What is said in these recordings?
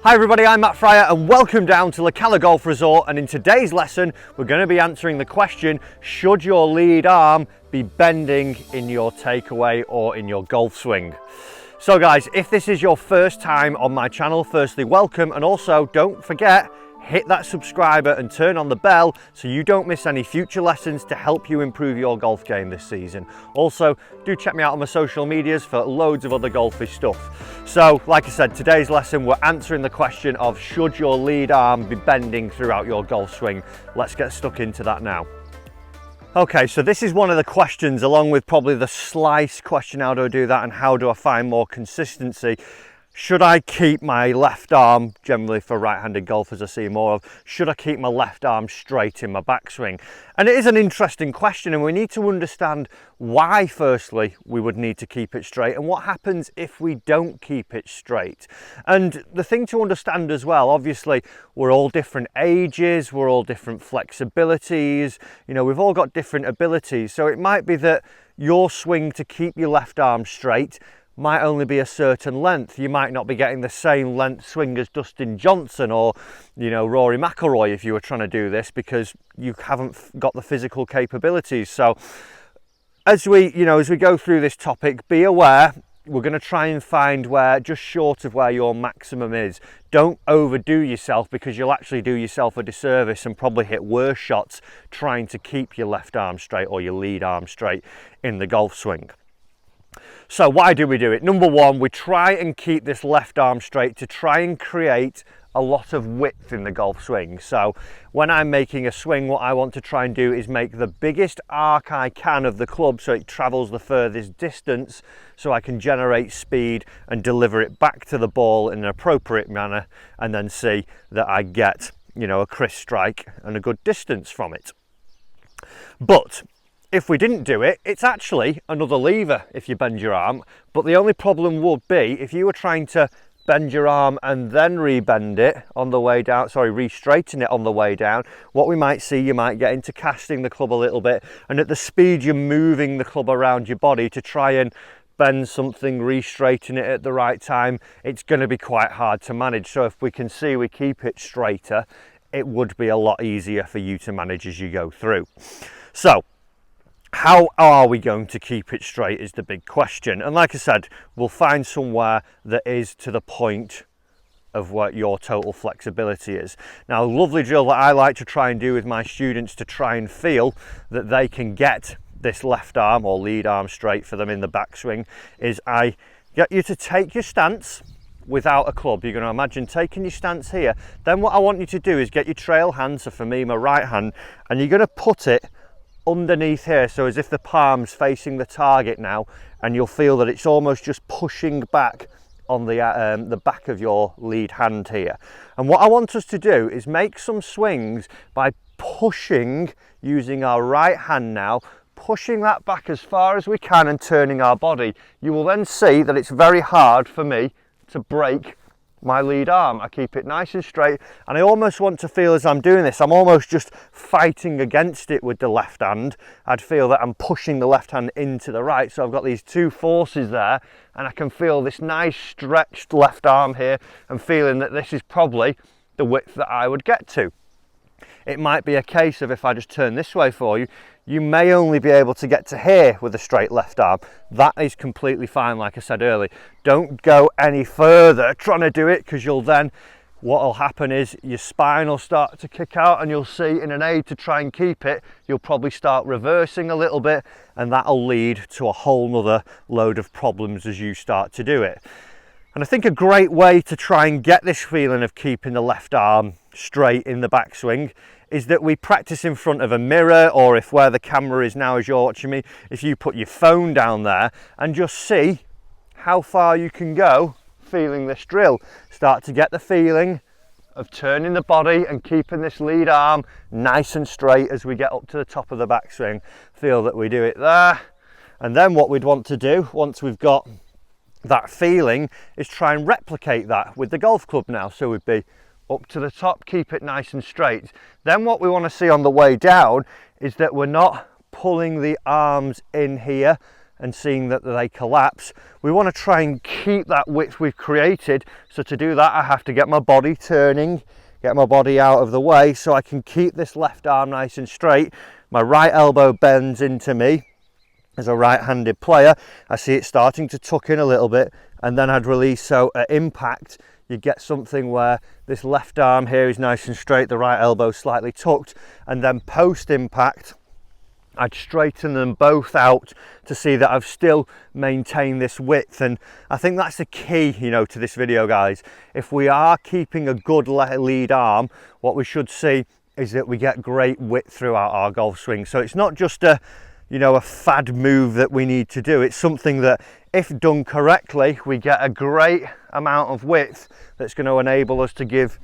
Hi everybody, I'm Matt Fryer and welcome down to Lacala Golf Resort, and in today's lesson we're going to be answering the question, should your lead arm be bending in your takeaway or in your golf swing? So guys, if this is your first time on my channel, firstly welcome, and also don't forget, hit that subscriber and turn on the bell so you don't miss any future lessons to help you improve your golf game this season. Also, do check me out on my social medias for loads of other golfy stuff. So, like I said, today's lesson we're answering the question of should your lead arm be bending throughout your golf swing. Let's get stuck into that now. Okay, so this is one of the questions, along with probably the slice question, how do I do that and how do I find more consistency? Should I keep my left arm, generally for right-handed golfers I see more of, should I keep my left arm straight in my backswing? And it is an interesting question, and we need to understand why, firstly, we would need to keep it straight and what happens if we don't keep it straight. And the thing to understand as well, obviously, we're all different ages, we're all different flexibilities, you know, we've all got different abilities. So it might be that your swing to keep your left arm straight might only be a certain length. You might not be getting the same length swing as Dustin Johnson or, you know, Rory McIlroy if you were trying to do this, because you haven't got the physical capabilities. So as we go through this topic, be aware, we're going to try and find where just short of where your maximum is. Don't overdo yourself, because you'll actually do yourself a disservice and probably hit worse shots trying to keep your left arm straight or your lead arm straight in the golf swing. So why do we do it? Number one, we try and keep this left arm straight to try and create a lot of width in the golf swing. So when I'm making a swing, what I want to try and do is make the biggest arc I can of the club so it travels the furthest distance, so I can generate speed and deliver it back to the ball in an appropriate manner, and then see that I get, you know, a crisp strike and a good distance from it. But if we didn't do it, it's actually another lever if you bend your arm, but the only problem would be if you were trying to bend your arm and then re-bend it on the way down, re-straighten it on the way down, what we might see, you might get into casting the club a little bit, and at the speed you're moving the club around your body to try and bend something, re-straighten it at the right time, it's going to be quite hard to manage. So if we can see we keep it straighter, it would be a lot easier for you to manage as you go through. So how are we going to keep it straight is the big question. And like I said, we'll find somewhere that is to the point of what your total flexibility is. Now, a lovely drill that I like to try and do with my students to try and feel that they can get this left arm or lead arm straight for them in the backswing is I get you to take your stance without a club. You're going to imagine taking your stance here. Then what I want you to do is get your trail hand, so for me, my right hand, and you're going to put it underneath here, so as if the palm's facing the target now, and you'll feel that it's almost just pushing back on the back of your lead hand here. And what I want us to do is make some swings by pushing, using our right hand now, pushing that back as far as we can and turning our body. You will then see that it's very hard for me to break my lead arm. I keep it nice and straight, and I almost want to feel as I'm doing this, I'm almost just fighting against it with the left hand. I'd feel that I'm pushing the left hand into the right, so I've got these two forces there, and I can feel this nice stretched left arm here, and feeling that this is probably the width that I would get to. It might be a case of, if I just turn this way for you, you may only be able to get to here with a straight left arm. That is completely fine, like I said earlier. Don't go any further trying to do it, because you'll then, what will happen is your spine will start to kick out, and you'll see in an aid to try and keep it, you'll probably start reversing a little bit, and that'll lead to a whole nother load of problems as you start to do it. And I think a great way to try and get this feeling of keeping the left arm straight in the backswing is that we practice in front of a mirror, or if where the camera is now as you're watching me, if you put your phone down there and just see how far you can go feeling this drill. Start to get the feeling of turning the body and keeping this lead arm nice and straight as we get up to the top of the backswing. Feel that we do it there. And then what we'd want to do, once we've got that feeling, is try and replicate that with the golf club now. So we'd be up to the top, keep it nice and straight. Then what we want to see on the way down is that we're not pulling the arms in here and seeing that they collapse, we want to try and keep that width we've created. So to do that, I have to get my body turning, get my body out of the way so I can keep this left arm nice and straight. My right elbow bends into me. As a right-handed player, I see it starting to tuck in a little bit, and then I'd release. So at impact, you get something where this left arm here is nice and straight, the right elbow slightly tucked, and then post-impact, I'd straighten them both out to see that I've still maintained this width. And I think that's the key, you know, to this video, guys. If we are keeping a good lead arm, what we should see is that we get great width throughout our golf swing. So it's not just a fad move that we need to do. It's something that, if done correctly, we get a great amount of width that's going to enable us to give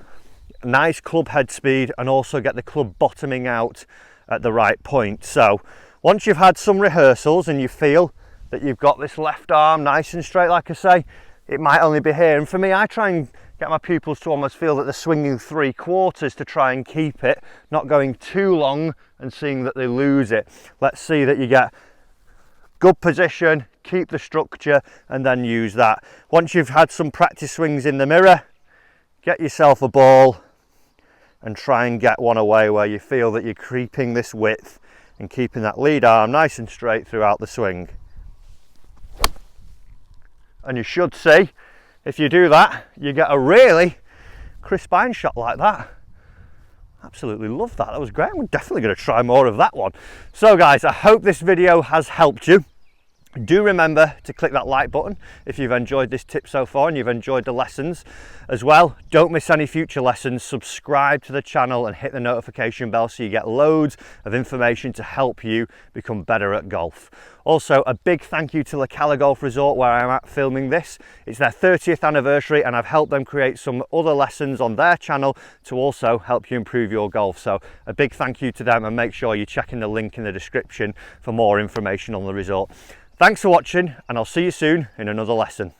nice club head speed and also get the club bottoming out at the right point. So once you've had some rehearsals and you feel that you've got this left arm nice and straight, like I say, it might only be here. And for me, I try and get my pupils to almost feel that they're swinging 3/4 to try and keep it, not going too long and seeing that they lose it. Let's see that you get good position, keep the structure, and then use that. Once you've had some practice swings in the mirror, get yourself a ball and try and get one away where you feel that you're creeping this width and keeping that lead arm nice and straight throughout the swing. And you should see, if you do that, you get a really crisp iron shot like that. Absolutely love that. That was great. We're definitely going to try more of that one. So guys, I hope this video has helped you. Do remember to click that like button if you've enjoyed this tip so far and you've enjoyed the lessons as well. Don't miss any future lessons. Subscribe to the channel and hit the notification bell so you get loads of information to help you become better at golf. Also, a big thank you to La Cala Golf Resort, where I'm at filming this. It's their 30th anniversary and I've helped them create some other lessons on their channel to also help you improve your golf. So a big thank you to them, and make sure you're checking the link in the description for more information on the resort. Thanks for watching, and I'll see you soon in another lesson.